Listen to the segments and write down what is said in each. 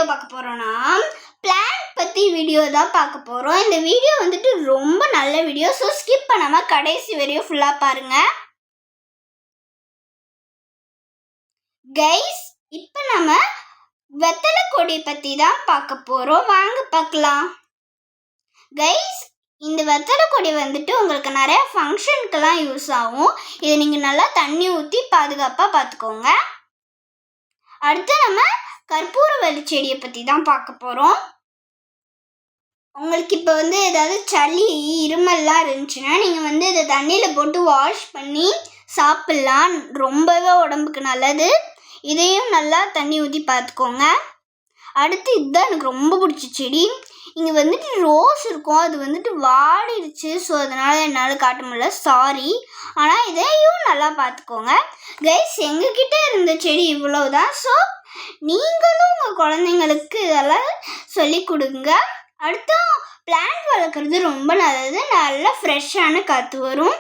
Video பார்க்க போகிறோன்னா plant பற்றி வீடியோ தான் பார்க்க போகிறோம். இந்த வீடியோ வந்துட்டு ரொம்ப நல்ல வீடியோ. ஸோ ஸ்கிப் பண்ணாமல் கடைசி வரையும் ஃபுல்லாக பாருங்கள். கைஸ், இப்போ நம்ம வெத்தலை கொடி பற்றி தான் பார்க்க போகிறோம். வாங்க பார்க்கலாம். கைஸ், இந்த வெத்தலை கொடி வந்துட்டு உங்களுக்கு நிறையா ஃபங்க்ஷனுக்கெல்லாம் யூஸ் ஆகும். இதை நீங்கள் நல்லா தண்ணி ஊற்றி பாதுகாப்பாக பார்த்துக்கோங்க. அடுத்து நம்ம கற்பூரவள்ளி செடியை பற்றி தான் பார்க்க போகிறோம். உங்களுக்கு இப்போ ஏதாவது சளி இருமல்லாம் இருந்துச்சுன்னா நீங்கள் இதை தண்ணியில் போட்டு வாஷ் பண்ணி சாப்பிட்லாம். ரொம்பவே உடம்புக்கு நல்லது. இதையும் நல்லா தண்ணி ஊற்றி பார்த்துக்கோங்க. அடுத்து இதுதான் எனக்கு ரொம்ப பிடிச்ச செடி. இங்கே ரோஸ் இருக்கும், அது வாடிடுச்சு. ஸோ அதனால் என்னால் காட்ட முடியல, சாரி. ஆனால் இதையும் நல்லா பார்த்துக்கோங்க. கைஸ், எங்ககிட்ட இருந்த செடி இவ்வளவுதான். ஸோ நீங்களும் உங்கள் குழந்தைங்களுக்கு இதெல்லாம் சொல்லி கொடுங்க. அடுத்து பிளான்ட் வளர்க்குறது ரொம்ப நல்லது. நல்லா ஃப்ரெஷ்ஷான காற்று வரும்.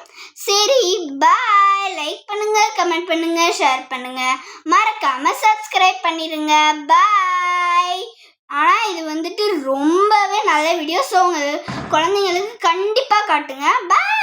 சரி, பாய். லைக் பண்ணுங்கள், கமெண்ட் பண்ணுங்கள், ஷேர் பண்ணுங்கள். மறக்காமல் சப்ஸ்கிரைப் பண்ணிடுங்க. பாய். ஆனால் இது ரொம்பவே நல்ல வீடியோ. ஸோ உங்கள் குழந்தைங்களுக்கு கண்டிப்பாக காட்டுங்க. பாய்.